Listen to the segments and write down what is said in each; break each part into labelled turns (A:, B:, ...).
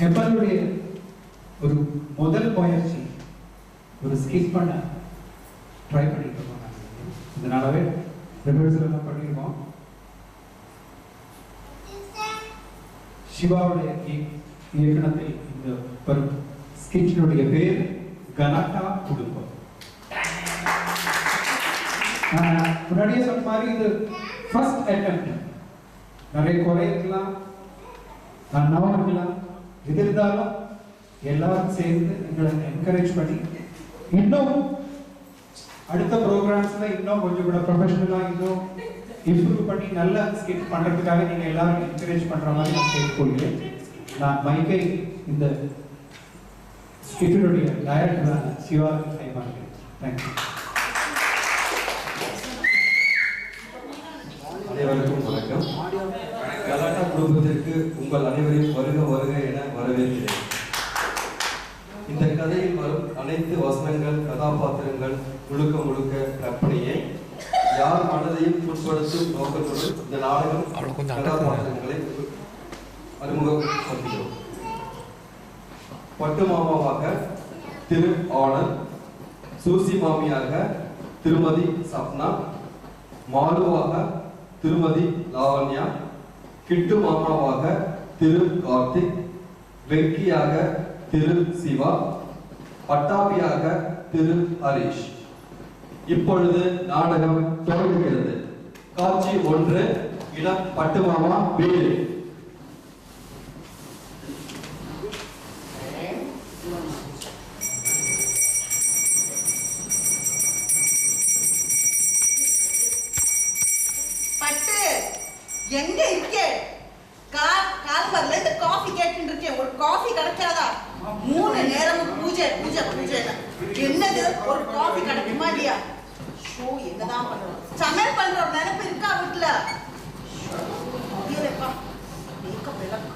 A: ஹெபலுடைய ஒரு முதல் முயற்சி ஒரு ஸ்கிப் பண்ண ட்ரை பண்ணிட்டு இருக்கோம். இதனாலவே ரிஹர்சல் எல்லாம் பண்ணியிருக்கோம். சிவாவுடைய இயக்கணத்தில் இந்த வரும் ஸ்கிட்சினுடைய பேர் கனகா குடும்பம். முன்னாடியே சொன்ன மாதிரி இது ஃபர்ஸ்ட் அட்டெம்ப்ட். நிறைய குறை இருக்கலாம், நவம் இருக்கலாம், எது இருந்தாலும் எல்லாரும் சேர்ந்து எங்களை என்கரேஜ் பண்ணி இன்னும் அடுத்த ப்ரோக்ராம்ஸ்ல இன்னும் கொஞ்சம் கூட ப்ரொஃபஷனலா இன்னும் இம்ப்ரூவ் பண்ணி நல்ல ஸ்கிட் பண்றதுக்காக நீங்க எல்லாரும் என்கரேஜ் பண்ற மாதிரி நான் கேட்டுக்கொள்கிறேன். நான் மைக்கை இந்த ஸ்கிட்டினுடைய டைரக்டரான சிவா கைமாறுகிறேன். தேங்க்யூ.
B: அனைவருக்கும் வணக்கம். கலாட்டா குடும்பத்திற்கு உங்கள் அனைவரையும் வருக வருக என வரவேற்கிறேன். இந்த கதையில் வரும் அனைத்து வசனங்கள், கதாபாத்திரங்கள் முழுக்க முழுக்க கற்பனையை யார் மனதையும் புண்படுத்தும் நோக்கத்துடன் இந்த நாடகம் கதாபாத்திரங்களை அறிமுகப்படுத்துகிறோம். பட்டு மாமாவாக திரு ஆனந்த், சூசி மாமியாக திருமதி சப்னா, மாலுவாக திருமதி லாவண்யா, கிட்டு மாமாவாக திரு கார்த்திக், வெங்கியாக திரு சிவா, பட்டாபியாக திரு ஹரிஷ். இப்பொழுது நாடகம் தொடங்குகிறது. காட்சி 1, இடம் பட்டு மாமா வீடு.
C: எங்க இருக்கே? கால்வர்ல இந்த காஃபி கேட்டு இருக்கேன். ஒரு காஃபி கிடைக்காதா? 3 நேரமும் பூஜை பூஜை பூஜை. என்னது ஒரு காஃபி கிடைக்குமா இல்லையா? ஷோ என்னதான் பண்றோம்? சமையல் பண்ற ஒரு நினைப்பு இருக்கா வீட்டுல? மேக்கப் எல்லாம்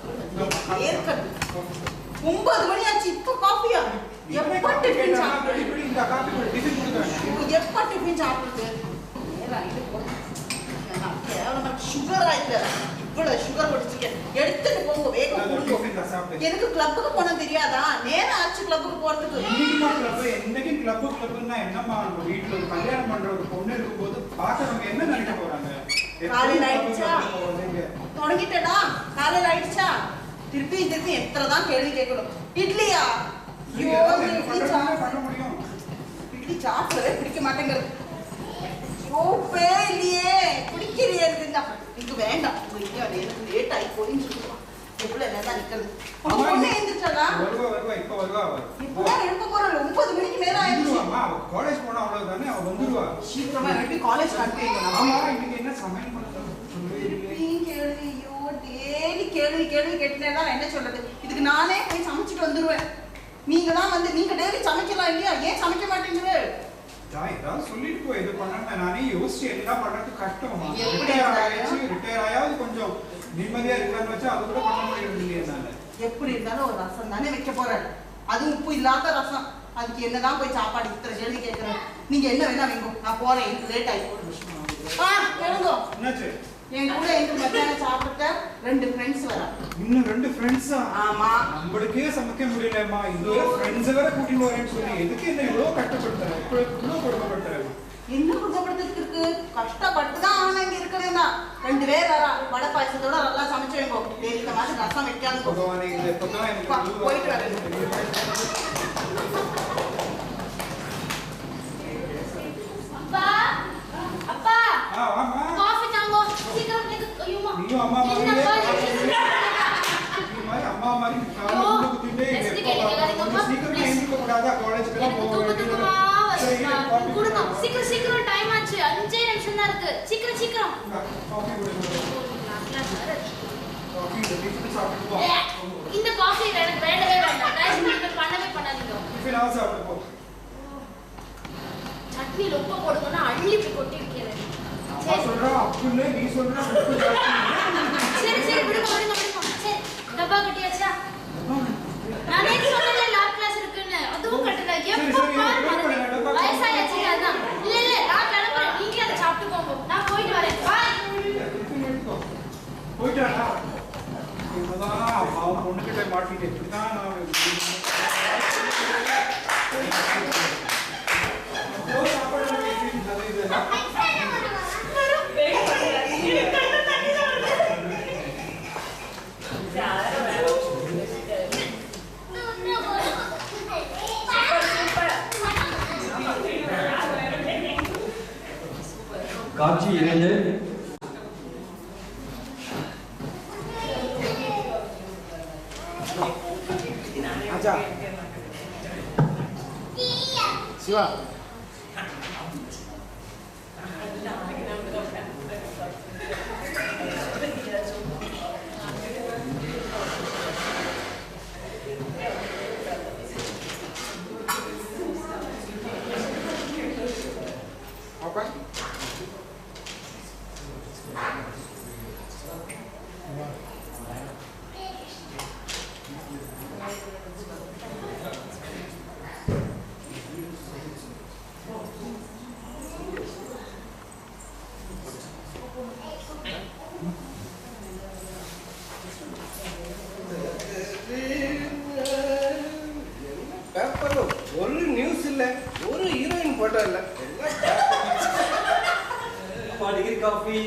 C: 9 மணி ஆச்சு, இப்ப காஃபியா? எப்ப டிஃபன் சாப்பிடுறது? எப்ப டிஃபன் சாப்பிடுறது? சுகர் ஆயிட்டு இவ்வளவு சுகர் குடிச்சிருக்கேன். எடுத்துட்டு போங்க, வேகம் கொடுங்க. எனக்கு கிளப்புக்கு போன தெரியாதா? நேரம் ஆச்சு கிளப்புக்கு போறதுக்கு.
A: இன்னைக்கு கிளப்புன்னா என்னமா? வீட்டுல ஒரு கல்யாணம் பண்ற ஒரு பொண்ணு இருக்கும்போது பாக்குறவங்க என்ன நினைக்க போறாங்க?
C: காலையில ஆயிடுச்சா? தொடங்கிட்டேனா? காலையில ஆயிடுச்சா? திருப்பி எத்தனைதான் கேள்வி கேட்கணும். இட்லியா? இட்லி சாப்பிடவே பிடிக்க மாட்டேங்கிறது. ஓப்பே இல்லையே, பிடிக்கலையே. எனக்கு வேண்டாம். எனக்கு லேட் ஆகி போயின்னு சொல்லுவான். எவ்வளவு நேரம் நிக்கிறது? பொண்ணு எழுந்துட்டாளா? இப்பதான் எழுப்ப போறோம். 9 மணிக்கு மேல ஆயிடுச்சு.
A: காலேஜ் போனா அவ்வளவுதானே, அவ வந்துருவா.
C: சீக்கிரமா எப்படி காலேஜ்
A: இன்னைக்கு என்ன சமையல் பண்றது?
C: கேள்வியோ டெய்லி கேள்வி கேட்டுனேன்னா என்ன சொல்றது? இதுக்கு நானே போய் சமைச்சிட்டு வந்துருவேன். நீங்க தான் வந்து நீங்க டெய்லி சமைக்கலாம் இல்லையா? ஏன் சமைக்க மாட்டேங்குது?
A: ஏதாவது சொல்லிட்டு போய் இது பண்ண நானே யோசிச்சு எல்லாம் பண்றது கஷ்டமா. ரிட்டையர் ஆயாவது கொஞ்சம் நிம்மதியா இருக்கான்னு வச்சா அது கூட பண்ண முடியாது இல்லையா?
C: எப்படி இருந்தாலும் ஒரு ரசம் தானே வைக்க போறேன். அது உப்பு இல்லாத ரசம். அதுக்கு என்னதான் போய் சாப்பாடு இத்தனை கேள்வி கேட்கறேன். நீங்க என்ன வேணா வைங்க, நான் போறேன். எனக்கு லேட் ஆகி போடுங்க.
A: என்னாச்சு?
C: என் கூட எங்க மத்தியானம் சாப்பிட்ட 2 ஃப்ரெண்ட்ஸ் வர.
A: இன்னும் 2 ஃப்ரெண்ட்ஸா?
C: ஆமா.
A: நம்மளுக்கே சமைக்க முடியலம்மா, இதுல ஃப்ரெண்ட்ஸ் வேற கூட்டிட்டு வரேன்னு சொல்லி எதுக்கு என்ன இவ்வளவு கஷ்டப்படுத்துற? இவ்வளவு கொடுமைப்படுத்துற?
C: என்ன கொடுமைப்படுத்துறதுக்கு இருக்கு? கஷ்டப்பட்டு தான் ஆனா இங்க இருக்கிறேன்னா 2 பேர் வரா. வடை பாயசத்தோட நல்லா சமைச்சு வைங்கோ. இந்த மாதிரி ரசம் வைக்காது.
A: பகவானே, இது எப்பதான் எனக்கு
C: போயிட்டு வரேன்.
D: அப்பா அப்பா
A: ஆமா
D: காஃபி தாங்கோ. சீக்கிரம் எனக்கு ஐயோமா.
A: நீ அம்மா மாதிரி அம்மா மாதிரி காலையில குத்திட்டே சீக்கிரம் எழுந்திருக்க கூடாதா? காலேஜ்க்கு போக
D: குடுங்க. சீக்கிரம் டைம் ஆச்சு. 5 நிமிஷம் தான் இருக்கு. சீக்கிரம்
A: காஃபி குடிங்க. காஃபி டிஃபன் சாப்பிட்டு போ.
D: இந்த காஃபி எனக்கு வேண்டவே வேண்டாம். ரைஸ் பண்ணவே பண்ணாதீங்க.
A: டிஃபன் ஆ சாப்பிட்டு போ.
D: சட்னி ரொம்ப போடுங்கன்னா அள்ளி போய் கொட்டி வைக்கிறேன்.
A: சரி சொல்றா, அப்படியே நீ சொல்றா உப்பு ஜாஸ்தி.
D: சரி விடுங்க. சரி டப்பா கட்டியாச்சா? நானே சொன்னல லாப் கிளாஸ் இருக்குன்னு. அதுவும் கட்டல. எப்ப பாரு வயசாயாச்சு அதான். இல்ல நான் கிளம்புறேன். நீங்க அதை சாப்பிட்டு போங்க. நான் போயிட்டு வரேன். பாய்.
A: போயிட்டாடா. அவன் பொண்ணுகிட்ட மாட்டிட்டு இப்படிதான்
B: காட்சி 2.
E: ஆச்சா சிவா ஓகே பேப்பர்ல ஒரு நியூஸ் இல்ல, ஒரு ஹீரோயின் போட்டோ இல்ல.
B: அப்பா டிகிரி காஃபி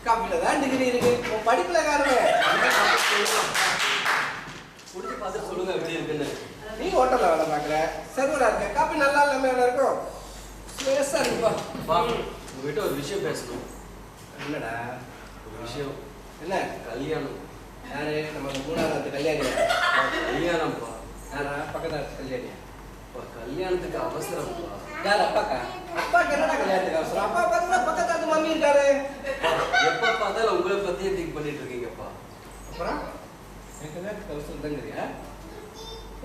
E: காப்பில தான் டிகிரி இருக்கு, உன் படிப்புல காரணம்.
B: குடிச்சு பார்த்து சொல்லுங்க எப்படி இருக்குன்னு.
E: நீ ஹோட்டல்ல வேலை பாக்குற, சர்வரா இருக்க, காப்பி நல்லா இல்லாம என்ன இருக்கும்? ஸ்ட்ரெஸ்ஸா இருக்குப்பா.
B: வா உங்ககிட்ட ஒரு விஷயம் பேசணும்.
E: என்னடா
B: ஒரு விஷயம்.
E: என்ன?
B: கல்யாணம்.
E: யாரு? நமக்கு 3வது கல்யாணி.
B: கல்யாணம்ப்பா.
E: யாரா? பக்கத்துல கல்யாணி.
B: கல்யாணத்துக்கு அவசரம்ப்பா.
E: யார்? அப்பாக்கா? அப்பாக்கு என்னடா கல்யாணத்துக்கு அவசரம்? அப்பா பார்த்தா பக்கத்தாத்து மம்மி இருக்காரு.
B: எப்ப பார்த்தாலும் உங்களை பத்தியே திங்க் பண்ணிட்டு இருக்கீங்கப்பா.
E: அப்புறம் எனக்கு கல்யாணத்துக்கு அவசரம் இல்லைங்கிறியா?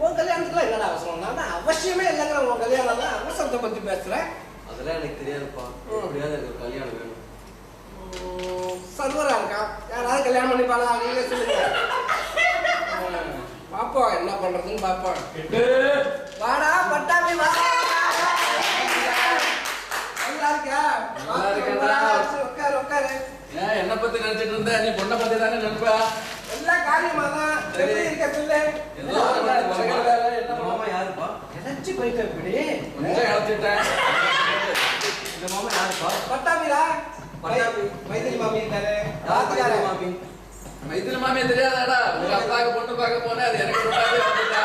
E: உன் கல்யாணத்துக்குலாம் என்னடா அவசரம்? நான் தான் அவசியமே இல்லைங்கிற உன் கல்யாணம் தான் அவசரத்தை பத்தி பேசுறேன்.
B: அதெல்லாம் எனக்கு தெரியாதுப்பா. எப்படியாவது எனக்கு ஒரு கல்யாணம் வேணும்.
E: சர்வரா இருக்கா? யாராவது கல்யாணம் பண்ணிப்பாளா? நீங்களே சொல்லுங்க. பாப்போம் என்ன பண்றதுன்னு பாப்போம். வாடா பட்டாமி வா. நல்லா இருக்கா?
F: நல்லா இருக்கேன்டா.
E: உட்காரு உட்காரு.
F: ஏன் என்ன பத்தி நினைச்சிட்டு இருந்த? நீ பொண்ணை பத்தி தானே நினைப்பா?
E: எல்லாம் காரியமா தான். எப்படி இருக்க சொல்லு.
F: ஏதோ ஒரு வகையில வேலை என்ன
B: மாமா
F: மாமா
B: யாருப்பா?
E: எதாச்சும் போயிட்டு இப்படி
F: கொஞ்சம் இழச்சிட்டேன்.
B: இந்த மாமா யாருப்பா?
E: பட்டாமிரா.
B: பட்டாமி.
E: மைதிலி மாமி இருக்காரு.
B: யாரு மாமி?
F: மைத்திரி மாமியா தெரியாதாடா? உங்க அப்பாவுக்கு பொண்ணு பார்க்க போனேன், அது எனக்கு சொல்லாதே வந்துட்டா.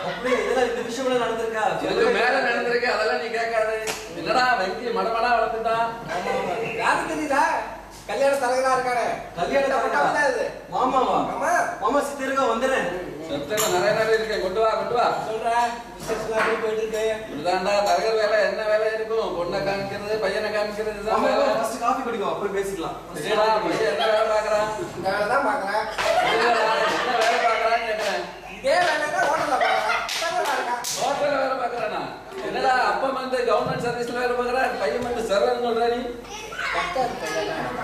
B: அப்படியே இதெல்லாம் இந்த விஷயம் நடந்திருக்கா?
F: எனக்கு மேல நடந்திருக்கு, அதெல்லாம் நீ கேட்காது. என்னடா வெங்கி மடமடா வளர்த்துட்டான்.
E: யாருக்கு தெரியுதா? கல்யாண தரகரா இருக்காரு.
B: கல்யாண
E: பட்டாமி தான் இது.
B: மாமாவா?
E: ஆமா.
B: மாமா சித்திருக்கா வந்துடுறேன்.
F: சத்தம் நிறைய இருக்கேன், கொண்டு வா கொண்டு வா.
E: சொல்றேன். பிசினஸ்லாம் எப்படி போயிட்டு இருக்கு?
F: இதுதான்டா தரகர் வேலை. என்ன வேலை இருக்கும்? பொண்ணை காமிக்கிறது, பையனை காமிக்கிறது இதுதான்
B: மாமா
F: வேலை.
B: ஃபர்ஸ்ட் காபி குடிக்கும், அப்புறம் பேசிக்கலாம்.
F: சரிடா, பையன் என்ன வேலை பார்க்கறான்?
E: இந்த வேலை தான் பார்க்கறேன்.
F: இல்லடா, என்ன வேலை பார்க்கறான்னு கேட்கிறேன்.
E: இதே வேலை தான் ஹோட்டல்ல பார்க்கறேன். சர்வரா இருக்கா?
F: ஹோட்டல்ல வேலை பார்க்கறானா? என்னடா அப்பா வந்து கவர்மெண்ட் சர்வீஸ்ல வேலை பார்க்கறான், பையன் வந்து சர்வர்னு சொல்றா நீ?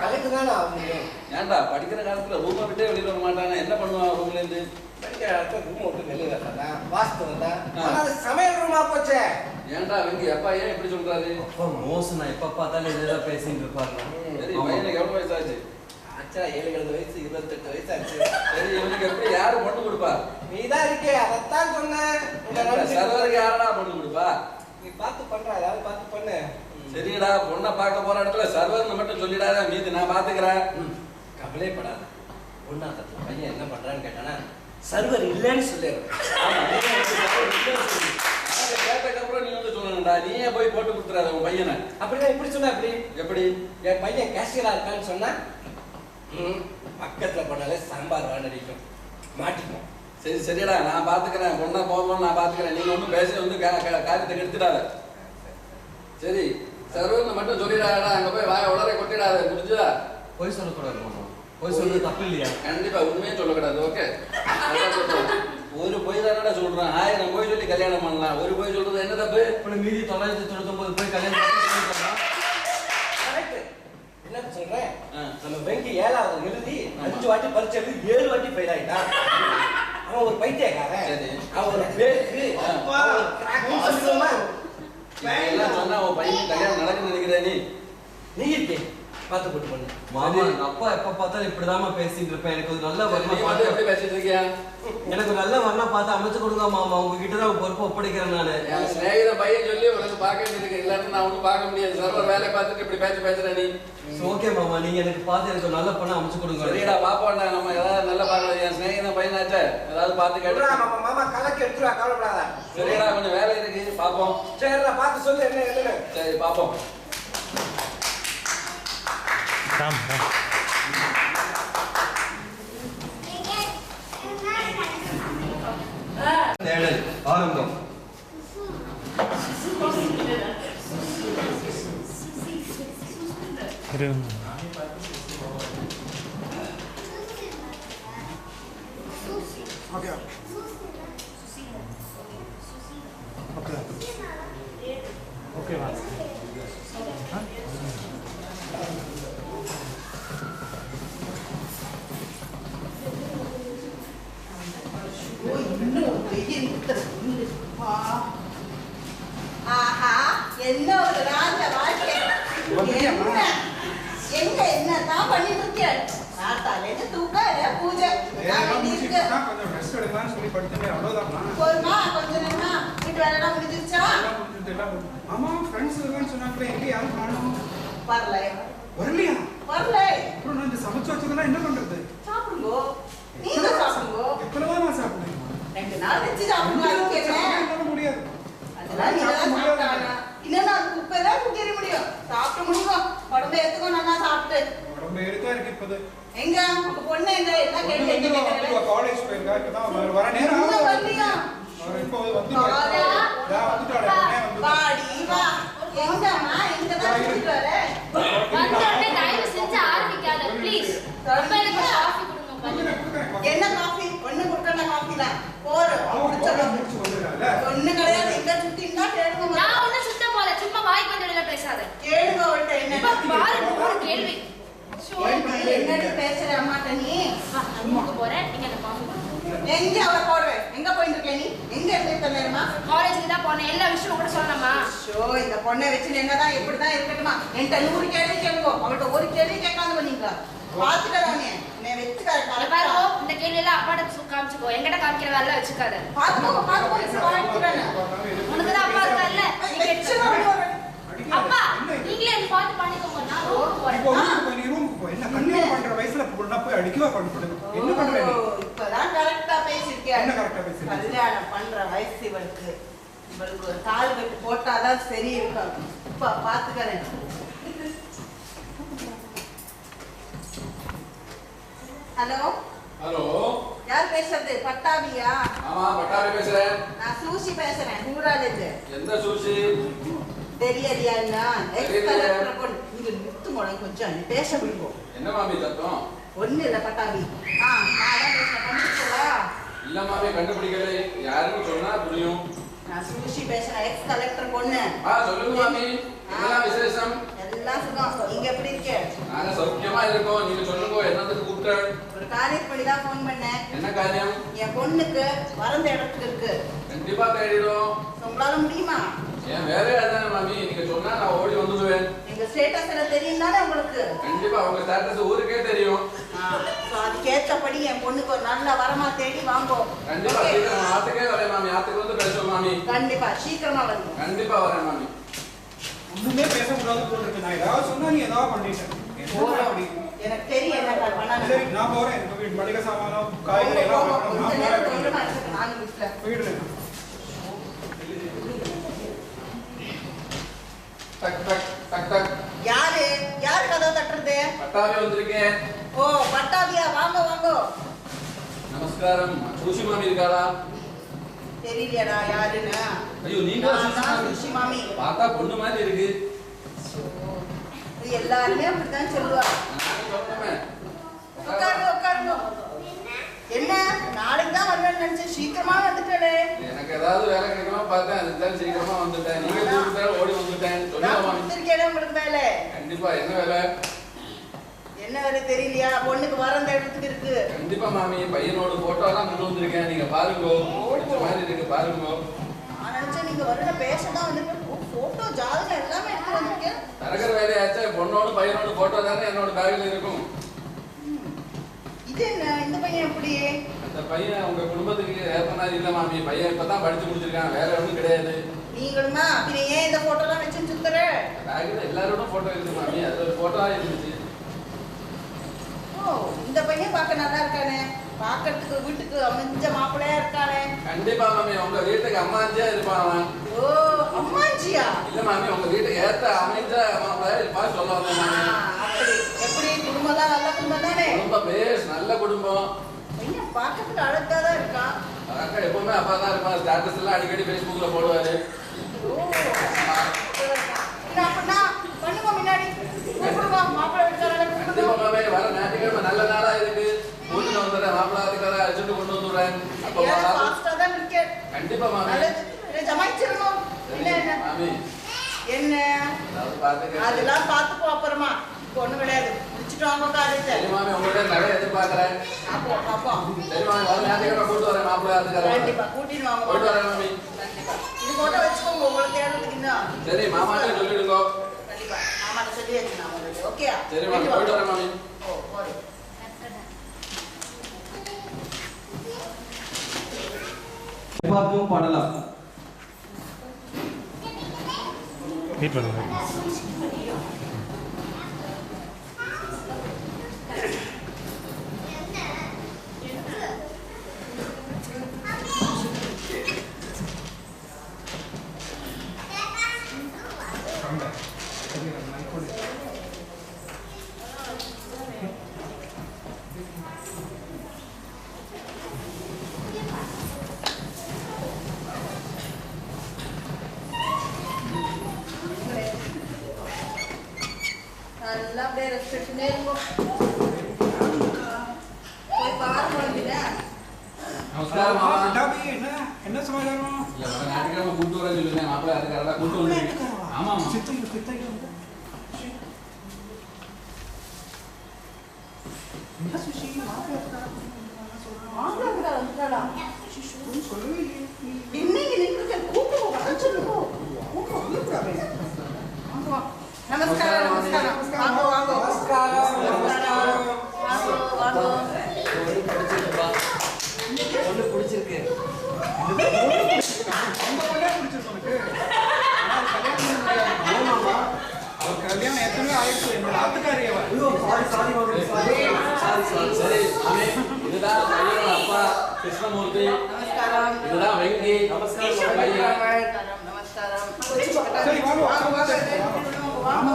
E: கலெக்ட் தானே ஆக முடியும்.
F: ஏன்டா படிக்கிற காலத்துல ரூமை விட்டே வெளியில வர மாட்டானா? என்ன பண்ணுவான் ரூம்ல இருந்து?
E: படிக்கிற இடத்துல ரூம் விட்டு வெளியே வரலாம். வாஸ்து வந்தா. ஆனா அது சமையல் ரூமா போச்சே.
F: ஏன்டா வெங்கி அப்பா ஏன் இப்படி சொல்றாரு?
B: அப்பா மோசம், நான் எப்ப பார்த்தாலும் இதெல்லாம் பேசிட்டு இருப்பாருண்ணா.
F: சரி, பையனுக்கு எவ்வளவு வயசாச்சு?
E: ஆச்சா 7 வயசு 28 வயசு ஆச்சு.
F: சரி, இவனுக்கு எப்படி யாரு பொண்ணு கொடுப்பா?
E: நீ தான் இருக்கே, அதைத்தான் சொன்னேன்.
F: சர்வருக்கு யாரடா பொண்ணு கொடுப்பா?
E: நீ பார்த்து பண்ற, ஏதாவது பார்த்து பண்ணு.
F: சரிடா, பொண்ணை பார்க்க போற இடத்துல சர்வர்னு மட்டும் சொல்லிடாத, மீது நான் பாத்துக்கிறேன்.
E: கவலைப்படாத. பொண்ணாக்கத்துல பையன் என்ன பண்றான்னு கேட்டானா சர்வர் இல்லைன்னு சொல்லிடுறேன்.
F: கேட்டதுக்கப்புறம் நீ வந்து சொல்லணும்டா, நீயே போய் போட்டு கொடுத்துறாத உன் பையனை.
E: அப்படின்னா இப்படி சொன்னா எப்படி?
F: எப்படி?
E: என் பையன் கேஷியரா இருக்கான்னு சொன்னா பக்கத்துல போனாலே சாம்பார் வாடடிக்கும், மாட்டிக்கும்.
F: சரி சரிடா, நான் பாத்துக்கிறேன். பொண்ணை போகணும், நான் பாத்துக்கிறேன். நீங்க ஒன்றும் பேசி வந்து காரியத்தை கெடுத்துடாத. சரி, சர்வர்னு மட்டும் சொல்லிடாதடா, அங்க போய் வாய உளரை கொட்டிடாத, முடிஞ்சதா?
B: போய் சொல்லக்கூடாது மாமா. போய் சொல்றது தப்பு இல்லையா?
F: கண்டிப்பா உண்மையே சொல்லக்கூடாது. ஓகே, ஒரு பொய் தானடா சொல்றேன். 1000 பொய் சொல்லி கல்யாணம் பண்ணலாம், ஒரு பொய் சொல்றது என்ன தப்பு?
B: அப்புறம் மீதி 999 போய் கல்யாணம் பண்ணிக்கலாம்.
E: கரெக்ட். என்ன சொல்றேன்?
F: ஆ.
E: நம்ம வெங்கி 7வது எழுதி 5 வாட்டி பரீட்சை எழுதி 7 வாட்டி ஃபெயில் ஆயிட்டான். அவன் ஒரு பைத்தியக்காரன்.
F: சரி.
E: அவன் ஒரு பேக்கு. அவன் ஒரு crack சொல்லுமா?
F: எல்லாம் சொன்னா உன் பையன் கல்யாணம் நடக்குன்னு நினைக்கிற நீ?
E: நீ இருக்கே பார்த்து போட்டு பண்ணு.
B: மாமா எங்க அப்பா எப்ப பார்த்தாலும் இப்படிதாம்மா பேசிட்டு இருப்பேன். எனக்கு ஒரு நல்ல வரணும்
F: நீ மட்டும்
B: பார்த்து
F: எப்படி பேசிட்டு இருக்கியா?
B: எனக்கு நல்ல வரணும் பார்த்து அமைச்சு கொடுங்க மாமா. உங்ககிட்ட தான் பொறுப்பு ஒப்படைக்கிறேன் நானு.
F: என் சிநேகித பையன் சொல்லி உனக்கு பார்க்க வேண்டியிருக்கு. இல்லாட்டி நான் ஒன்றும் பார்க்க முடியாது. சர்வர் வேலையை பார்த்துட்டு இப்படி பேசுற நீ.
B: ஓகே மாமா, நீங்க எனக்கு பார்த்து எனக்கு ஒரு நல்ல பொண்ணை அமைச்சு கொடுங்க.
F: சரிடா பாப்போம்டா, நம்ம ஏதாவது நல்ல பார்க்கலாம். என் சிநேகித பையனாச்சே, ஏதாவது பார்த்து
E: எடுறா
F: கேட்டு.
E: மாமா, மாமா கலக்கி எடுத்துருவா, கவலைப்படாத.
F: சரிடா, கொஞ்சம் வேலை இருக்கு, பாப்போம்.
E: சரிடா, பார்த்து சொல்லு என்ன என்னன்னு.
F: சரி பாப்போம்.
B: தேடல் ஆரம்பம்.
E: ஓகே ஓகே வா.
C: இன்னும் வெயில் இருக்கிறது. ஆஹா, என்ன ஒரு ராஜ வாழ்க்கை. என்ன எங்க என்னதான் பண்ணிட்டு இருக்கேன்? நாட்டாலே தூக்க பூஜை
A: கொஞ்சம் ரெஸ்ட் எடுக்கலாம்னு சொல்லி படுத்துட்டேன், அவ்வளவுதான்.
C: போதுமா? கொஞ்ச நேரமா வீட்டு வேலைலாம் முடிஞ்சிருச்சா?
A: ஆமா, ஃப்ரெண்ட்ஸ் இருக்கான்னு சொன்னாங்களே, எங்க யாரும் காணோம்.
C: வரல
A: வரலையா?
C: வரல.
A: அப்புறம் நான் இந்த சமைச்சு வச்சதெல்லாம் என்ன பண்றது?
C: சாப்பிடுங்கோ, நீங்க சாப்பிடுங்கோ.
A: எவ்வளவா நான் சாப்பிடுவேன்.
C: 2 நாள் வச்சு சாப்பிடுங்க.
A: முடியாது.
C: அதெல்லாம் நீங்க தான் சாப்பிட்டாங்க. இல்லைன்னா அது குப்பை தான் குத்திட முடியும். சாப்பிட்டு முடியுங்க, உடம்பு எடுத்துக்கோ. நல்லா சாப்பிட்டு
A: உடம்பு எடுத்தா இருக்கு. இப்போது
C: எங்க உங்க பொண்ணு எங்க என்ன கேட்டு
A: காலேஜ் போயிருக்கா. இப்பதான் வர நேரம்
C: இன்னும் வரலையா?
A: அவர் இப்போ வந்துட்டாரு.
C: வாடி வா. எங்கம்மா எங்க தான் கூட்டிட்டு வர?
D: வந்தோடனே தயவு செஞ்சு ஆரம்பிக்காத ப்ளீஸ். ரொம்ப எனக்கு காஃபி கொடுங்க பாருங்க.
C: என்ன காஃபி? ஒண்ணு குடுக்கற காஃபில போறோம். ஒண்ணு கிடையாது. எங்க சுத்தினா கேளுங்க.
D: நான் ஒண்ணு சுத்த போல, சும்மா வாய் கொண்டல பேசாத.
C: கேளுங்க அவள்ட்ட என்ன
D: பாரு ஒரு கேள்வி.
C: என்னடி பேசுற அம்மாட்ட நீ?
D: வா, நான் ரூமுக்கு போறேன். நீங்க அந்த காஃபி கொடுங்க.
C: எங்க அவ போற? எங்க போயிட்டு இருக்க நீ? எங்க இருக்க நேரமா?
D: காலேஜுக்கு தான் போனேன். எல்லா விஷயமும் கூட சொல்லணுமா?
C: ஷோ, இந்த பொண்ணை வச்சு என்னதான் எப்படிதான் இருக்கட்டுமா? என்கிட்ட 100 கேள்வி கேளுங்க. அவள்கிட்ட ஒரு கேள்வி கேட்காம பண்ணீங்க. பாத்துக்கறானே நான் வெச்சுக்கார
D: பாருங்க, இந்த கேள்வி எல்லாம் அப்பாட்ட காமிச்சுக்கோ. என்கிட்ட காமிக்கிற வேலை வச்சுக்காத.
C: பாத்துக்கோ பாத்துக்கோ. இப்ப வாங்கிக்கிறானே.
D: உனக்கு தான் அப்பா இருக்கார்ல, நீ கேட்டுக்கோ. அப்பா, நீங்களே என்ன பார்த்து பண்ணிக்கோங்க. நான் ரூமுக்கு போறேன்.
A: இப்போ நீ ரூமுக்கு போ. என்ன கண்டிப்பா பண்ற வயசுல பொண்ணா போய் அடிக்கவா பண்ணுங்க. என்ன பண்ற நீ?
C: இப்பதான் கரெக்டா பேசிருக்கேன்.
A: என்ன கரெக்டா பேசிருக்க?
C: கல்யாணம் பண்ற வயசு இவளுக்கு. இவளுக்கு ஒரு கால் கட்டு போட்டாதான் சரி இருக்கும். இப்ப பாத்துக்கறேன். ஹலோ
F: ஹலோ,
C: யார் பேசுறது? பட்டாபியா?
F: ஆமா பட்டாபி பேசுறேன்.
C: நான் சூசி பேசுறேன். ஊராலேருந்து.
F: எந்த சூசி?
C: தெரியலையா?
F: தெரியலையே.
C: இங்க நிறுத்து முறை கொஞ்சம் பேச விடுவோம்.
F: என்ன மாமி சத்தம்?
C: ஒண்ணு இல்ல பட்டாபி. நான் தான் பேசுறேன். கண்டுபிடிச்சா?
F: இல்ல மாமி, கண்டுபிடிக்கல. யாருன்னு சொன்னா புரியும்.
C: நான் சூசி பேசுறேன். எக்ஸ் கலெக்டர் பொண்ணு.
F: சொல்லுங்க மாமி, என்ன விசேஷம்?
C: எல்லாம் சுகம். நீங்க எப்படி இருக்க?
F: நாங்க சௌக்கியமா இருக்கோம். நீங்க சொல்லுங்க, என்னத்துக்கு கூப்பிட்டேன்?
C: ஒரு காரியத்துக்கு பண்ணி தான் ஃபோன் பண்ணேன்.
F: என்ன காரியம்?
C: என் பொண்ணுக்கு வரந்த இடத்துக்கு இருக்கு.
F: கண்டிப்பா தேடிடும்.
C: உங்களால முடியுமா?
F: என் வேலையா தானே மாமி, நீங்க சொன்னா நான் ஓடி வந்துடுவேன்.
C: எங்க ஸ்டேட்டஸ் எல்லாம் தெரியும் தானே உங்களுக்கு?
F: கண்டிப்பா உங்க ஸ்டேட்டஸ் ஊருக்கே தெரியும்.
C: அதுக்கேற்றபடி என் பொண்ணுக்கு ஒரு நல்ல வரமா தேடி வாங்குவோம்.
F: கண்டிப்பா சீக்கிரம் ஆத்துக்கே வரேன் மாமி. ஆத்துக்கு வந்து பேசுவோம் மாமி.
C: கண்டிப்பா சீக்கிரமா வந்து.
F: கண்டிப்பா வரேன் மாமி.
A: ஒண்ணுமே பேசக்கூடாது போல இருக்கு. நான் ஏதாவது சொன்னா நீ ஏதாவது பண்ணிட்டேன்.
C: எனக்கு தெரியும் என்ன பண்ணணும்.
A: சரி, நான் போறேன். எனக்கு வீட்டு மளிகை சாமானம், காய்கறி எல்லாம் வாங்கணும்.
C: கொஞ்ச
A: நான்
C: நேரம்
A: போறேன்.
C: தூரமா இருக்கு. நானும் வீட்டுல
A: போயிடுறேன்.
F: டக் டக் டக் டக்.
C: யாரு யாரு கதவை தட்டுறது?
F: பட்டாபி வந்திருக்கேன்.
C: ஓ பட்டாபியா, வாங்க வாங்க.
F: நமஸ்காரம். சூசி மாமி இருக்காரா?
C: தெரியலையடா யாருன்னு.
F: ஐயோ, நீங்க
C: நான் தான் சுஷி மாமி.
F: பார்த்தா பொண்ணு மாதிரி இருக்கு.
C: இது எல்லாருமே அப்படித்தான் சொல்லுவாங்க. உட்காருங்க உட்காருங்க. என்ன நாளைக்கு தான் வருவேன்னு நினைச்சேன், சீக்கிரமா வந்துட்டே.
F: எனக்கு ஏதாவது வேலை கிடைக்குமா பார்த்தேன், அதுதான் சீக்கிரமா வந்துட்டேன். நீங்க கூப்பிட்டா ஓடி வந்துட்டேன். சொல்லுங்க மாமி.
C: உங்களுக்கு வேலை
F: கண்டிப்பா. என்ன வேலை?
C: என்ன வேலை தெரியலையா? பொண்ணுக்கு வரந்த இடத்துக்கு இருக்கு.
F: கண்டிப்பா மாமி. பையனோட போட்டோ எல்லாம் கொண்டு வந்திருக்கேன். நீங்க பாருங்க, பிடிச்ச மாதிரி இருக்கு, பாருங்க.
C: நான் நினைச்சேன் நீங்க வரல பேசதான் வந்திருக்கேன். போட்டோ ஜாதகம் எல்லாமே எடுத்து வந்திருக்கேன்.
F: நடக்கிற வேலையாச்சா பொண்ணோட பையனோட போட்டோ தானே என்னோட பேக்ல இருக்கும்.
C: இது என்ன இந்த பையன் எப்படி?
F: அந்த பையன் உங்க குடும்பத்துக்கு ஏற்ற மாதிரி இல்ல மாமி. பையன் இப்பதான் படிச்சு முடிச்சிருக்கான், வேற ஒண்ணும் கிடையாது.
C: நீங்களுமா பின்ன ஏன் இந்த போட்டோலாம் வச்சு சுத்துற?
F: பேக்ல எல்லாரோட போட்டோ இருக்கு மாமி, அது ஒரு போட்டோவா இருந்துச்சு.
C: ஓ இந்த பையன் பார்க்க நல்லா இருக்கானே, பார்க்கறதுக்கு வீட்டுக்கு அமைஞ்ச மாப்பிள்ளையா இருக்கானே.
F: கண்டிப்பா மாமி, உங்க வீட்டுக்கு அம்மாஞ்சியா இருப்பான் அவன்.
C: ஓ அம்மாஞ்சியா?
F: இல்ல மாமி, உங்க வீட்டுக்கு ஏத்த அமைஞ்ச மாப்பிள்ளையா இருப்பா சொல்ல வந்தேன் மாமி.
C: அப்படி எப்படி? குடும்பம் தான் நல்ல குடும்பம் தானே?
F: குடும்பம் பேஸ் நல்ல குடும்பம்.
C: பையன் பார்க்கறதுக்கு அழகா தான் இருக்கான்.
F: அக்கா எப்பவுமே அப்பா தான் இருப்பாரு, ஸ்டேட்டஸ் எல்லாம் அடிக்கடி ஃபேஸ்புக்ல போடுவாரு.
C: ஓ அப்படின்னா பண்ணுங்க முன்னாடி கூப்பிடுவா மாப்பிள்ளை வீட்டுக்காரங்க
F: கண்டிப்பா
C: கூப்பிடுவா.
F: மாமி, வர ஞாயிற்றுக்கிழமை நல்ல நாளா இருக்கு, கூட்டிட்டு வந்துடுறேன், மாப்பிள்ளை அதுக்காக அழைச்சிட்டு கொண்டு வந்துடுறேன். அப்போ
C: ஏன் ஃபாஸ்டா தான் இருக்கே?
F: கண்டிப்பா மாமி.
C: நல்லது. இதை ஜமாய்ச்சிடணும். என்ன என்ன
F: மாமி
C: என்ன
F: அதாவது பாத்துக்க.
C: அதெல்லாம் பார்த்துப்போ அப்புறமா. இப்போ ஒண்ணும் கிடையாது. முடிச்சுட்டு வாங்க காலேஜ்.
F: சரி மாமி, உங்கள்கிட்ட நிறைய எதிர்பார்க்கறேன்.
C: அப்போ அப்போ
F: சரி மாமி, வர ஞாயிற்றுக்கிழமை கூட்டு வரேன், மாப்பிள்ளை அதுக்காக
C: கண்டிப்பா கூட்டிட்டு வாங்க.
F: போயிட்டு வரேன் மாமி.
C: கண்டிப்பா இது போட்டோ வச்சுக்கோங்க உங்களை தேடுறதுக்கு இன்னும்.
F: சரி மாமாட்ட சொல்லிடுங்க.
C: கண்டிப்பா மாமாட்ட சொல்லி வச்சு நான் உங்களுக்கு ஓகே.
F: சரி மாமி, போயிட்டு வரேன் மாமி.
C: ஓ போய்
B: பார்த்தும் பாடலாம்.
A: வெயிட் பண்ணுங்க.
C: நல்லா அப்படியே ரெஸ்ட் எடுத்துனே இருக்கும். போய் பாருங்க வேண்டியதா.
F: நமஸ்காரம் மாமா.
A: என்ன சமாச்சாரம்?
F: இல்ல, வர ஞாயிற்றுக்கிழமை கூட்டு வரேன்னு சொல்லுங்க, மாப்பிள்ளை அதுக்காக கூட்டு வந்து. ஆமா ஆமா.
C: என்ன சுஷி மாப்பிள்ளை வந்துட்டாளா? என்னங்க நின்றுட்டு கூப்பிடுவோம் வர சொல்லுங்க. கூப்பிடாவே. நமஸ்காரம் நமஸ்காரம். வாங்க வாங்க.
E: நமஸ்காரம்.
C: வாங்க வாங்க.
B: ஒண்ணு பிடிச்சிருக்குப்பா, ஒண்ணு பிடிச்சிருக்கு.
A: கல்யாணம் எத்தனை ஆயிடுச்சு? என்னோட ஆத்துக்காரியவா?
F: சரி மாமி, இதுதான் பையனோட அப்பா கிருஷ்ணமூர்த்தி,
C: நமஸ்காரம்.
F: இதுதான் வெங்கி.
C: நமஸ்காரம்.
F: பையன்.
C: நமஸ்காரம்.
A: சரி, வாங்க, வாங்க, வாங்க.
C: வாங்க.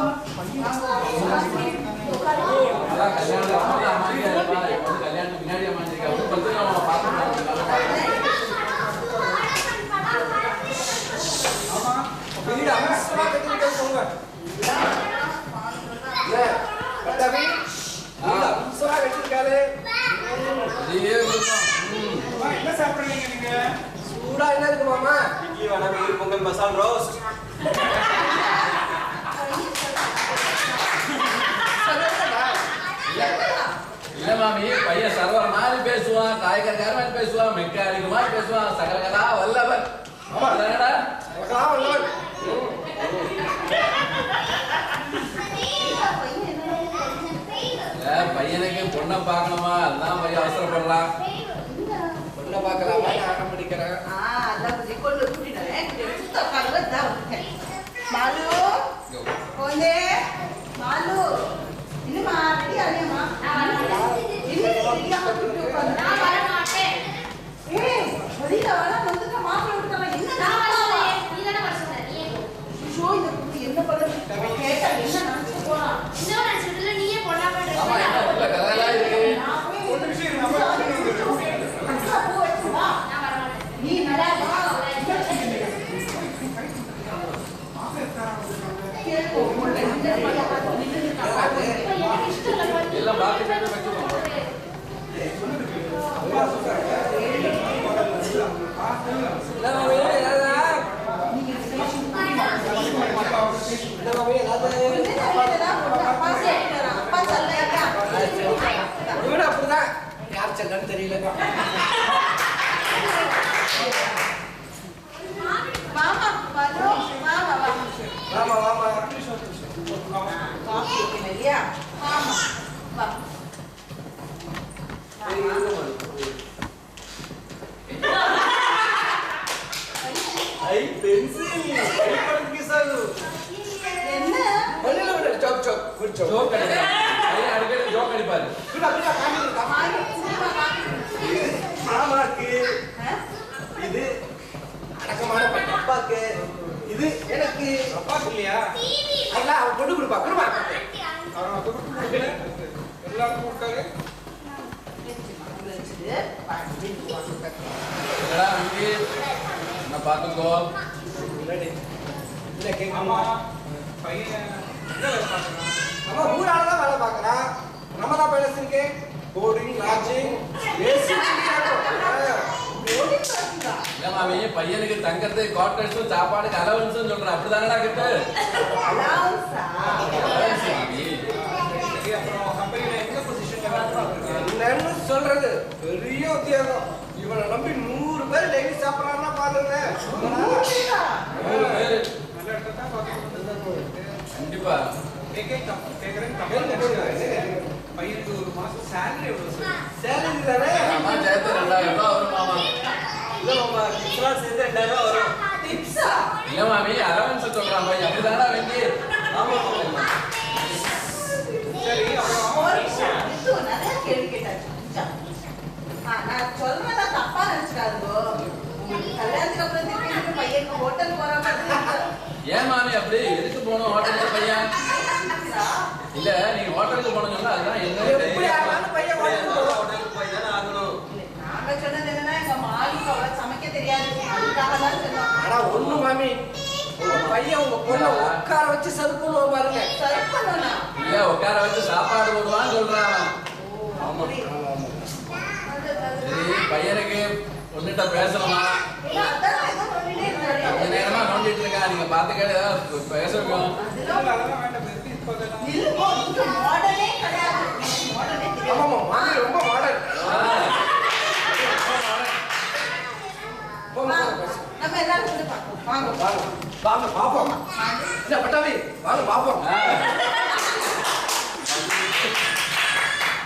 F: அதான் கல்யாணம் அப்பா அம்மாங்க இருப்பா, இப்போ வந்து கல்யாணத்துக்கு பின்னாடி அம்மாஞ்சிருக்கா, ஒன்றும் பிரச்சனை இல்லை, அவங்க பார்த்துக்கலாம்.
E: வீடு அவசரமா கட்டிட்டு போங்க. பட்டாபி வீடு அவசரமா கட்டிருக்காரு.
F: இதே இருக்கும்.
A: என்ன சாப்பிடுறீங்க நீங்க?
E: சூடா என்ன இருக்கு மாமா?
B: இட்லி வடை, மீன் பொங்கல், மசால் ரோஸ்ட்.
F: இல்ல மாமி, பையன் சர்வர் மாதிரி பேசுவான், காய்கறிக்கார மாதிரி பேசுவான், மெக்கானிக் மாதிரி பேசுவான், சகலகலா வல்லவன். என்னடா
E: உனக்கெல்லாம் உள்ளவன்.
F: பையனுக்கு பொண்ணை பார்க்கணுமா, அதுதான் பையன் அவசரப்படுறான்.
E: பொண்ணை பார்க்கலாமா? நான் படிக்கிறேன்.
C: அதான் கொஞ்சம் கொண்டு கூட்டிட்டேன். சுத்த உட்காந்து தான் வந்துட்டேன். மாலு கொஞ்சே மாலு இன்னுமா ரெடி ஆகியம்மா.
D: நான் வர மாட்டேன்.
C: ஏய் வெளியில வர வந்துட்டு மாப்பிள்ளை விட்டுறேன். என்ன
D: நான் வர சொல்லேன். நீ தானே வர சொன்ன. நீ ஏன் போ?
C: ஷோ இந்த குட்டி என்ன பண்ணுது? கேட்டா என்ன நினைச்சு போறான்?
D: இன்னும் நான் சொல்றதுல நீயே பொண்ணாம ட்ரெஸ்
F: ஆமா, என்ன உள்ள கதையெல்லாம் இருக்கு.
C: நான் போய்
A: ஒரு நிமிஷம் இருங்க, நம்ம
C: அக்கா பூ வச்சு வா.
D: நான் வர மாட்டேன்.
C: நீ நல்லா வா. கேட்கும்.
D: எனக்கு இஷ்டம் இல்ல பாரு.
F: எல்லாம் பார்த்து கேட்டு வச்சுக்கோங்க.
E: என்ன மாமி, என்னடா? என்ன மாமி, என்னது?
C: அப்பா சேர்க்கிறான். அப்பா சொல்லையா?
E: வீடு அப்படிதான். யார் செல்லன்னு தெரியல.
C: மாமா வரும். மாமா வா.
E: வாமா வாமா.
B: ஐ பென்சில் ஐ கிசாது
C: என்ன
E: பள்ளியில விட joke joke good joke
F: joke அடிப்பாரு ஐயா அடிக்கடி ஜோக் அடிப்பாரு
E: குடா குடா காமி மாமாக்கு இது அடக்கமான பையன் அப்பாக்கு இது எனக்கு
A: அப்பாக்கு இல்லையா?
E: அல்ல அவன் கொண்டு கொடுப்பா கொடுப்பா
A: அவன் கொடுக்கல. எல்லாருக்கும் கொடுத்தாரு.
F: என்னடா அங்கே என்ன பாத்துக்கோ
E: இல்ல கேட்க
A: ஆமா, பையன் எங்க வேலை பார்க்கறான்?
E: நம்ம ஊரால தான் வேலை பார்க்கறான் நம்ம தான் பேலஸ் இருக்கு போர்டிங் லாட்ஜிங் ஏசி
F: இல்ல மாமி பையனுக்கு தங்கறது குவார்டர்ஸும் சாப்பாடுக்கு அலவன்ஸும் சொல்றேன் அப்படிதானடா கிட்ட மாமி
A: சரி, அப்புறம் கம்பெனில எந்த பொசிஷன்ல வேலை பார்க்கறான்?
E: என்னன்னு சொல்றது பெரிய உத்தியோகம் இவனை நம்பி 100 பேர் டெய்லி சாப்பிடறான்னா பாருங்க
F: 3 பேரு
A: நல்ல இடத்துல தான் பார்க்கணும்.
F: கண்டிப்பா
A: கேக்குறேன் கம்பெனி பையனுக்கு ஒரு மாசம் salary எவ்வளவு சார்?
E: சேலரி தானே
F: அம்மா சேர்த்து 2000 ரூபாய் வரும் மாமா
B: இல்ல மாமா கிஸ்லாம் சேர்ந்து 2000 வரும்
C: டிப்ஸா
F: இல்ல மாமி அலவன்ஸ் சொல்றான் பையன் அப்படிதானடா வெங்கி
B: ஆமா மாமா
A: சரி, அப்புறம்
C: ஒரு நிமிஷம். இது நிறைய கேள்வி கேட்டாச்சு. நான் சொல்றதா தப்பா நினைச்சுக்காதோ. உங்களுக்கு கல்யாணத்துக்கு அப்புறம் திருப்பி பையனுக்கு ஹோட்டல் போற மாதிரி இருக்கு.
F: ஏன் மாமி அப்படி எதுக்கு போகணும் ஹோட்டலுக்கு பையன் இல்ல நீங்க ஹோட்டலுக்கு போகணும்னு சொன்னா அதுதான்
E: எப்படி
F: என்ன
E: ஆனாலும் பையன்
B: ஹோட்டலுக்கு போய் தானே ஆகணும்
C: நாங்க சொன்னது என்னன்னா எங்க மாலுக்கு அவ்வளவு சமைக்க தெரியாது. அதுக்காக தான் சொன்னோம்.
E: ஆனா ஒண்ணு மாமி உங்க பையன் உங்க பொண்ணை உட்கார வச்சு சதுப்புன்னு பாருங்க
C: சரி பண்ணோம்னா.
F: இல்ல உட்கார வச்சு சாப்பாடு போடுவான்னு சொல்றான்
C: அப்படி.
F: சரி பையனுக்கு ஒன்னுட்ட பேசணுமா
C: இல்ல, அதான் ஏதோ சொல்லிட்டே இருந்தாரு.
F: கொஞ்ச நேரமா நோண்டிட்டு இருக்கா நீங்க பாத்துக்கிட்டு ஏதாவது பேசணும்
A: அதெல்லாம் வேண்டாம். இப்போதான்
C: நில்லுங்கோ, இங்க மாடலே கிடையாது. மாடலே தெரியாது.
E: ஆமாமா மாமி ரொம்ப மாடல்
C: வாங்க, நம்ம எல்லாரும் வந்து பார்ப்போம். வாங்க.
E: வாங்க வாங்க பாப்போம் இல்ல பட்டாவி வாங்க பாப்போம்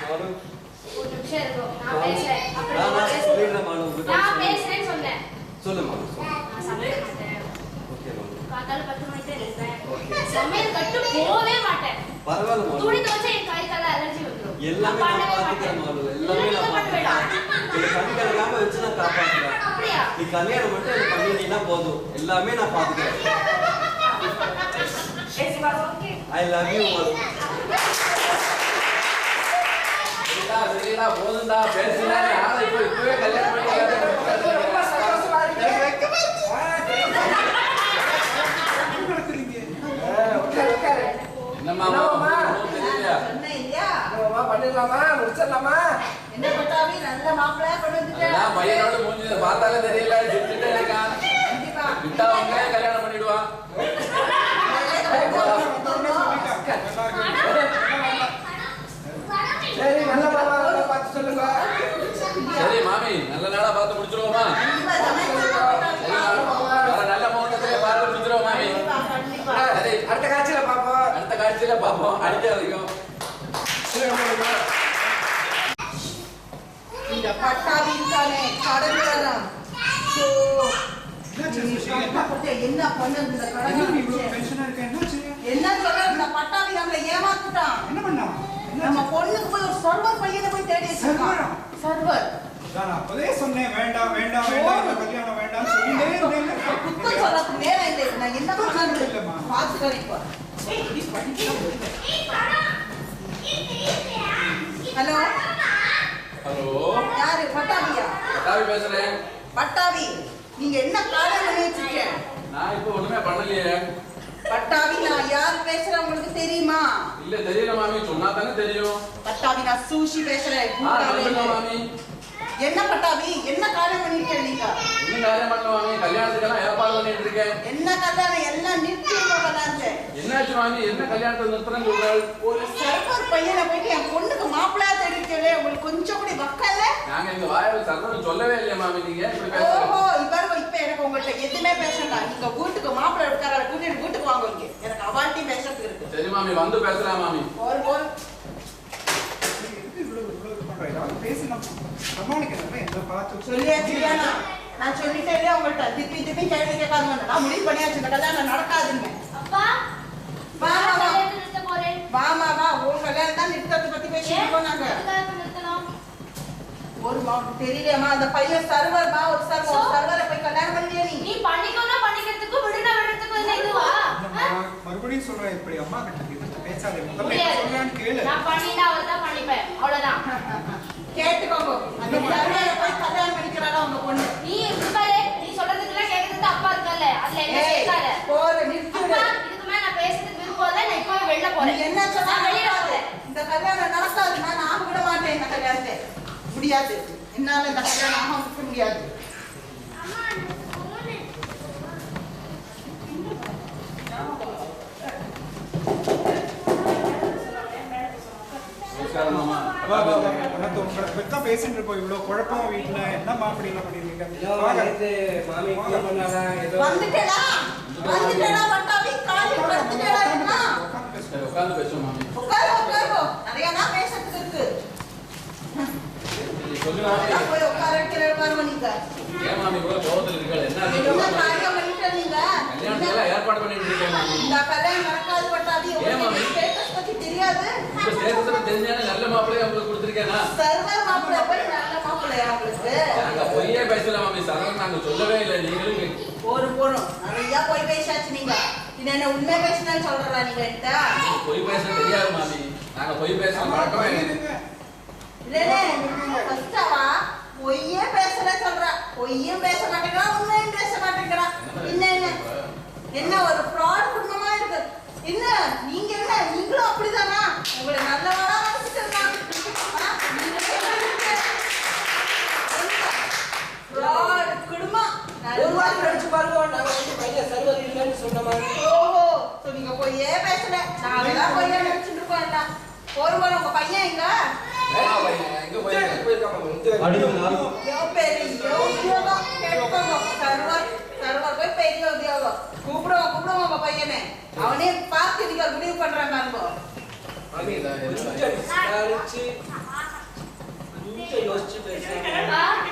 B: மாலு
D: ஒரு நிமிஷம் இருக்கும் நான் பேசுறேன் அப்புறம்
B: நான்
D: பேசுறேன்.
B: சொல்லிடுறேன் மாலு உங்ககிட்ட
D: நான் பேசுறேன்னு சொன்னேன்
B: சொல்லு மாலு சொல்லு
D: நான் சமைக்க மாட்டேன்
B: ஓகே மாலு
D: காத்தால 10 மணிக்கு எழுப்பேன் சமையல் கட்டு போவே மாட்டேன்
B: பரவாயில்ல மாலு
D: துணி துவைச்சா என் கை கால அலர்ஜி வந்துரும்
B: எல்லாமே நான் பாத்துக்கிறேன் மாலு எல்லாமே நான் பாத்துக்கிறேன் நீ கண் கலங்காம வச்சு நான் காப்பாத்துறேன்
D: அப்படியா
B: நீ கல்யாணம் மட்டும் எனக்கு பண்ணிட்டீங்கன்னா போதும் எல்லாமே நான் பாத்துக்கிறேன்
D: okay
B: I love you Malu
F: சரிடா சரிடா போதும்டா பேசுடா யாரை இப்பவே கல்யாணம்
E: ரொம்ப சந்தோஷமா இருக்கு உட்காரு உட்காரு
F: என்னம்மா
E: என்னம்மா?
F: தெரியலையா
C: சொன்னேன் இல்லையா?
E: என்னம்மா பண்ணிடலாமா முடிச்சிடலாமா
C: என்ன பட்டாவி, நல்ல மாப்பிள்ளையா கொண்டு வந்துட்டேன்.
F: அதான் பையனோட மூஞ்சி பார்த்தாலே தெரியல சிரிச்சுட்டே இருக்கான்
C: கண்டிப்பா.
F: விட்டா அவங்களே கல்யாணம் பண்ணிடுவான்
E: சரி நல்ல மாமா பார்த்து சொல்லுங்க
F: சரி மாமி நல்ல நாளா பார்த்து முடிச்சிருவோமா
C: கண்டிப்பா சமைச்சு
F: வர நல்ல முகூர்த்தத்திலே பார்த்து முடிச்சிருவோம் மாமி
C: கண்டிப்பா.
F: சரி
E: அடுத்த காட்சியில பாப்போம்
F: அடுத்த காட்சியில பார்ப்போம் அடிக்க வரைக்கும்
C: இந்த பட்டாவி இருக்கானே கடன்காரன். சோ, என்ன பண்ணது இந்த கடன்காரன்? என்ன சொல்ற இந்த பட்டாவி நம்மளை ஏமாத்துட்டான்.
A: என்ன பண்ணான்?
C: நம்ம பொண்ணுக்கு போய் ஒரு சர்வர் பையனை போய் தேடி வச்சிருக்கான். சர்வர்
A: நான் அப்பவே சொன்னேன் வேண்டாம் வேண்டாம் வேண்டாம் இந்த கல்யாணம் வேண்டாம்னு சொல்லிட்டே இருந்தேன்.
C: குத்தம் சொல்றதுக்கு நேரம் இல்லை. நான் என்ன பண்ணான்னு
A: இல்லம்மா.
C: பாத்துக்கிறேன் இப்போ. ஹலோ,
F: ஹலோ
C: யாரு? பட்டாவியா?
F: பட்டாவி பேசுறேன்
C: பட்டாவி, நீங்க என்ன காரியம் பண்ணி வச்சிருக்க?
F: நான் இப்போ ஒண்ணுமே பண்ணலையே
C: பட்டாவி, நான் யார் பேசுறேன் உங்களுக்கு தெரியுமா?
F: இல்ல தெரியல மாமி சொன்னா தானே தெரியும்
C: பட்டாவி, நான் சூஷி பேசுறேன்.
F: சொல்லுங்க மாமி
C: என்ன பட்டாவி, என்ன காரியம் பண்ணிருக்கீங்க நீங்க?
F: இன்னும் காரியம் பண்ணல மாமி கல்யாணத்துக்கெல்லாம் ஏற்பாடு பண்ணிட்டு இருக்கேன்
C: என்ன கல்யாணம் எல்லாம் நிறுத்தி கல்யாணத்தை?
F: என்னாச்சு மாமி என்ன கல்யாணத்தை நிறுத்துறேன்னு சொல்றாள்
C: ஒரு சர்வர் பையனை போயிட்டு என் பொண்ணுக்கு மாப்பிள்ளையா தேடிக்கவே உங்களுக்கு கொஞ்சம் கூட வக்கல்ல?
F: நாங்க எங்க வாயில சர்வன் சொல்லவே இல்லையா மாமி நீங்க இப்படி பேசுறீங்க
C: ஓஹோ, இப்ப எனக்கு உங்கள்ட்ட எதுவுமே பேசலாம். நீங்க வீட்டுக்கு மாப்பிள்ளை எடுக்கார கூட்டிட்டு வீட்டுக்கு வாங்க. இங்க எனக்கு அவாட்டி பேசுறதுக்கு இருக்கு.
F: சரி மாமி வந்து பேசலாம் மாமி
C: போர் போர்.
A: இவ்வளவு பண்றேன் பேசி நம்ம சமாளிக்கிறேன் என்ன பார்த்து
C: சொல்லியாச்சு இல்லையா? நான் சொல்லிட்டேன் இல்லையா உங்கள்கிட்ட திருப்பி திருப்பி கேள்வி கேட்காதுங்க. நான் முடிவு பண்ணியாச்சு இந்த கல்யாணம் நடக்காதுங்க.
D: அப்பா
C: வா வா வா
D: கல்யாணம் நிறுத்த போறேன்.
C: வாமா வா உன் கல்யாணம் தான் நிறுத்தத்தை பத்தி பேசிட்டு இருக்கோம் நாங்க.
D: எதுக்காக நிறுத்தணும்?
C: ஒரு தெரியலையாமா அந்த பையன் சர்வர்மா ஒரு சர்வரை போய் கல்யாணம் பண்ணியா நீ?
D: நீ பண்ணிக்கோனா பண்ணிக்கிறதுக்கு விடுறதுக்கு என்ன இதுவா?
A: மறுபடியும் சொல்றேன் இப்படி அம்மா கிட்ட எதிர்த்து பேசாதே முதல்ல
D: முடியாது.
A: என்ன சொல்றான்னு கேளு
D: நான் பண்ணிட்டா அவள் தான் பண்ணிப்பேன் அவ்வளவுதான்.
C: கேட்டுக்கோங்க அந்த சர்வரை போய் கல்யாணம் பண்ணிக்கிறாளா உங்க பொண்ணு?
D: நீ இருக்காரு நீ சொல்றதுக்கெல்லாம் கேட்கறதுக்கு அப்பா இருக்கல்ல அதுல என்ன கேட்காத.
C: போற நிறுத்து.
D: அப்பா இதுக்கு மேல நான் பேசுறதுக்கு விருப்பம் இல்ல. நான் இப்போ வெளில
C: நீ
D: போறேன்.
C: என்ன சொன்னா
D: நான் வெளியில
C: நடக்காது.
D: போறேன்.
C: இந்த கல்யாணம் நடக்காதுன்னா நான் விட மாட்டேன் இந்த கல்யாணத்தை. முடியாது. என்னால இந்த கல்யாணம் ஆக வைக்க முடியாது.
F: நமஸ்காரம் மாமா.
A: பேசிட்டு இருப்போம் இவ்வளவு குழப்பம் வீட்டுல என்னம்மா அப்படி எல்லாம் பண்ணிருக்கீங்க
E: மாமி ஃபோன் பண்ணாங்க ஏதோ
C: வந்துட்டேடா வட்டாவி காலி படுத்துட்டேடா என்ன?
F: சரி, உட்கார்ந்து பேசுவோம் மாமி.
C: உட்காரு நிறைய தான் பேசுறதுக்கு இருக்கு.
F: நீ சொல்லு மாமி.
C: நான் போய் உட்கார வைக்கிறேன் பாருங்க நீங்க.
F: ஏன் மாமி இவ்வளவு கோவத்துல இருக்கீங்க? என்ன
C: என்ன காரியம் பண்ணிட்டு நீங்க?
F: கல்யாணத்துக்கு ஏற்பாடு பண்ணிட்டு இருக்கேன் மாமி.
C: இந்த கல்யாணம் நடக்காது வட்டாவி.
F: ஏன் மாமி?
C: உங்களுக்கு ஸ்டேட்டஸ் பத்தி தெரியாது?
F: இப்ப ஸ்டேட்டஸ்ல தெரிஞ்சானே நல்ல மாப்பிள்ளைய உங்களுக்கு கொடுத்திருக்கேனா?
C: சர்வர் மாப்பிள்ளை போய் நல்ல மாப்பிள்ளையா உங்களுக்கு?
F: நாங்க பொய்யே பேசல மாமி. சரவணன் நாங்க சொல்லவே இல்லை. நீங்களும்
C: போறோம் நிறைய போய் பேசாச்சு நீங்க. இது என்ன உண்மை பேசினாலும் சொல்றா நீங்க என்கிட்ட?
F: பொய் பேச தெரியாது மாமி. நாங்க பொய் பேச பழக்கமே இல்லை.
C: இல்லையே ஃபர்ஸ்ட் அவா பொய்யே பேசல சொல்றா. பொய்யும் பேச மாட்டேங்கிறா உண்மையும் பேச மாட்டேங்கிறா. என்ன ஒரு ஃப்ராட் குடும்பமா இருக்கு. என்ன நீங்களும் அப்படிதானா? உங்களை நல்லவளா நினைச்சிட்டு இருந்தாங்க. ஃப்ராட் குடும்பம்.
E: ஒரு வாரம் கழிச்சு பாருங்க நாங்க வந்து பையன் சர்வர் இல்லைன்னு சொன்ன மாதிரி.
C: ஓஹோ நீங்க பொய்யே பேசல. நாங்கெல்லாம் பொய்யா நினைச்சிட்டு இருக்கோம் எல்லாம். ஒரு உங்க பையன் எங்க?
F: எங்க போயிருக்காங்க?
C: பெரிய உத்தியோகம் கேட்பாங்க. சர்வர் போய் பெரிய உத்தியோகம் கூப்பிடுவோம் உங்க பையனை. அவனே பார்த்து நீங்க முடிவு பண்றாங்க.
E: மாமி கொஞ்சம் விசாரிச்சு கொஞ்சம் யோசிச்சு பேசுறாங்க.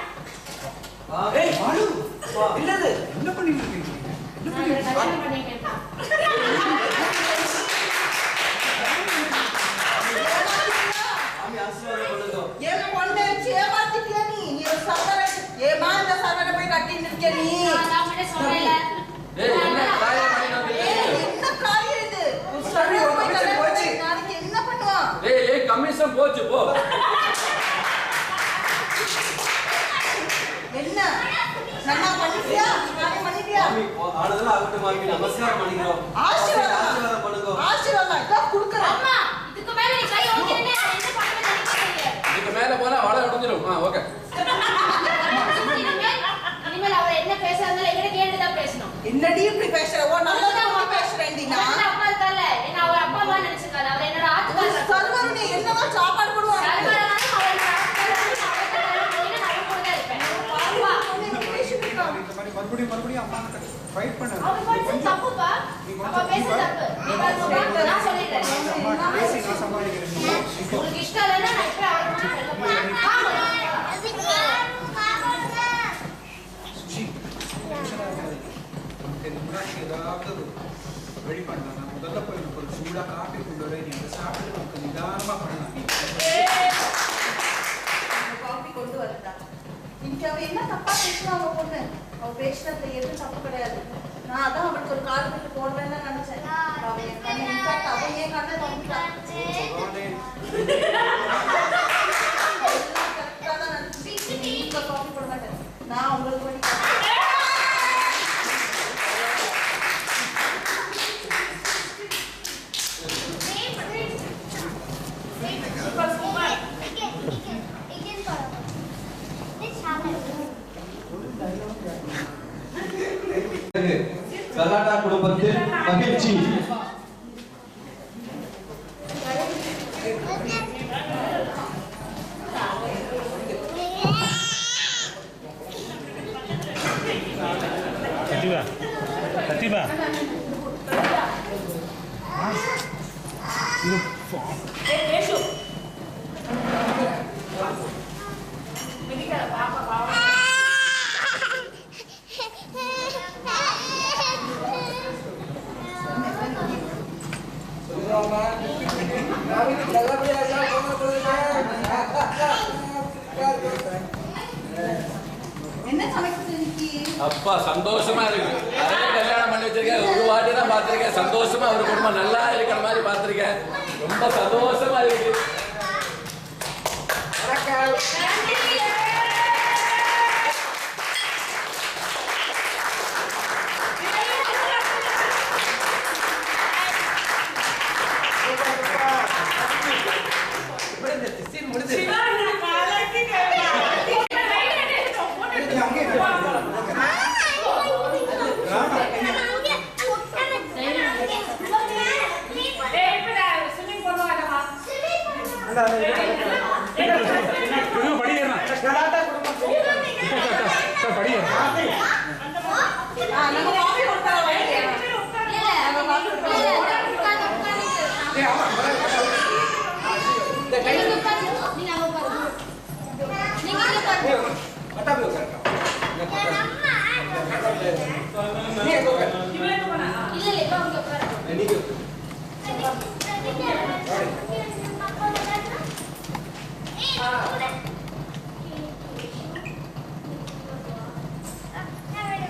E: ஏய் மாலு என்னது
A: என்ன பண்ணிட்டு இருக்கீங்க
D: நான் கல்யாணம் பண்ணிட்டேன்.
B: மாமி ஆசீர்வாதம் பண்ணுங்க.
C: ஏன் பொண்ணை வச்சு ஏமாத்திட்டியா நீ? நீ ஒரு சர்வரை ஏமா இந்த சர்வரை போய் கட்டிட்டு இருக்க நீ?
D: நான் உன்கிட்ட சொல்லல.
F: ஏய் என்ன காரியம் பண்ணிட்டு இருக்கீங்க?
C: என்ன காரியம் இது? ஒரு சர்வரை போய் கல்யாணம் பண்ணி நாளைக்கு என்ன பண்ணுவான்?
F: ஏய் கமிஷன் போச்சு போ.
C: என்ன நல்லா பண்ணிட்டியா? நானே பண்ணிட்டியா?
B: மாமி ஆனதெல்லாம் ஆகட்டும் மாமி. நமஸ்காரம் பண்ணிக்கிறோம். ஆசீர்வாதம் பண்ணுங்க.
C: ஆசீர்வாதம் இதான் கொடுக்குறேன்.
D: அம்மா இதுக்கு மேல நீ கை ஓங்கினே நான் என்ன பண்ணுவேன்னு எனக்கு தெரியல.
F: இதுக்கு மேல போனா வலை உடைஞ்சிரும். ஓகே.
D: இனிமேல் அவர் என்ன பேசுறாங்களோ என்கிட்ட கேட்டுதான் பேசணும்.
C: என்னடி இப்படி பேசுற? ஓ நல்லதா பேசுறேன்டி நான்.
D: நான் அப்பா இருக்கால என்ன அவர் அப்பா அம்மா நினைச்சுக்காரு. அவர் என்னோட ஆத்துக்காரர்.
C: சர்வர் நீ என்னதான் சாப்பாடு போடுவாங்க?
D: சர்வரான அவர் நான் கூட தான் இருப்பேன். வா.
A: இந்த மாதிரி மறுபடியும் அம்மா கிட்ட ஃபைட் பண்ணாத
D: அவர் பேச தப்புப்பா. அப்பா பேச தப்பு. நீ பாருங்க நான் சொல்லிட்டேன்.
A: அம்மா பேசி நான் சமாளிக்கிறேன்
D: உங்களுக்கு இஷ்டம் இல்லைன்னா நான் இப்ப அவரை கூட்டி வெளில போறேன்.
A: ஏதாவது ரெடி பண்ணலாம். நான் முதல்ல போய் எனக்கு ஒரு சூடா காஃபி கொண்டு வரேன். நீ அதை சாப்பிட்டு நமக்கு நிதானமா பண்ணலாம்.
C: காபி கொண்டு வரட்டா? இன்னைக்கு அவ என்ன தப்பா பேசுறா உங்க பொண்ணு? அவ பேசுறதுல எதுவும் தப்பு கிடையாது. நான் அதான் அவளுக்கு ஒரு கால் கட்டு போடுவேன்னு நினைச்சேன். அவ என் கண்ணை இன்ஃபேக்ட் அவ என் கண்ணை தம்பிட்டா. கரெக்டா தான் நினைச்சு நீங்க காபி போட மாட்டேன். நான் உங்களுக்கு பண்ணி
B: கர்நாடகா குடும்பத்தில் மகிழ்ச்சி.
G: கத்திபா
C: மிக
E: சொல்லுவாமா நான் வீட்டுக்கு நல்லபடியா எல்லாம்
C: என்ன சமைக்கிறது இன்னைக்கு?
F: அப்பா சந்தோஷமா இருக்கு. அதே கல்யாணம் பண்ணி வச்சிருக்கேன். ஒரு வாட்டி தான் பார்த்திருக்கேன். சந்தோஷமா ஒரு குடும்பம் நல்லா இருக்கிற மாதிரி பார்த்திருக்கேன். ரொம்ப சந்தோஷமா இருக்கு.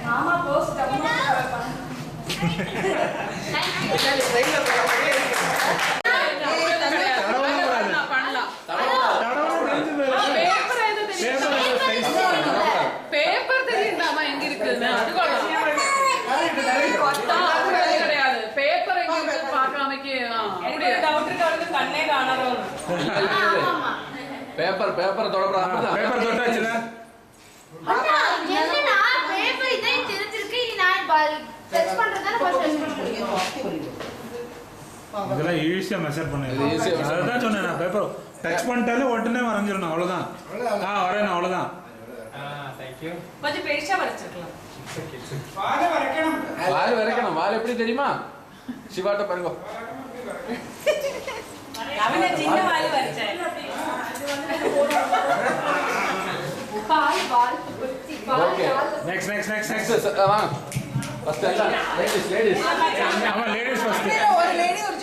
C: மாமா போஸ்
H: பேப்பர் தெரியுதாமா எங்க இருக்குன்னு அது கிடையாது. பேப்பர் எங்க இருக்கு பார்க்காமக்கே டவுட் இருக்கு. அவருக்கு கண்ணே காணாதவங்க.
F: பேப்பர் தொடப்படா.
G: பேப்பர் தொட்டாச்சுல
D: என்னன்னா பேப்பர் இதே தெரிஞ்சிருக்கு. இனி நான் டச் பண்றதால ஃபர்ஸ்ட் டச் பண்ணுங்க.
G: இதெல்லாம் ஈஸியா மெஷர் பண்ணு.
F: இது easy ஆ measure
G: அதுதான் சொன்னேன் நான். பேப்பர் டச் பண்ணிட்டாலே உடனே வரைஞ்சிரணும். அவ்வளவுதான். வரேன் அவ்வளவுதான்.
H: கொஞ்சம் பெருசா வரைச்சிருக்கலாம்.
F: வால் வரைக்கணும். வால் எப்படி தெரியுமா? சிவாட்ட பாருங்க.
H: அவனே சின்ன வாலி வரைச்சேன். பால்
F: ஓகே.
G: நெக்ஸ்ட்
F: வாங்க. ஃபர்ஸ்ட் எல்லாம் லேடிஸ்.
G: ஆமா லேடிஸ் ஃபர்ஸ்ட்.
C: ஒரு லேடி ஒரு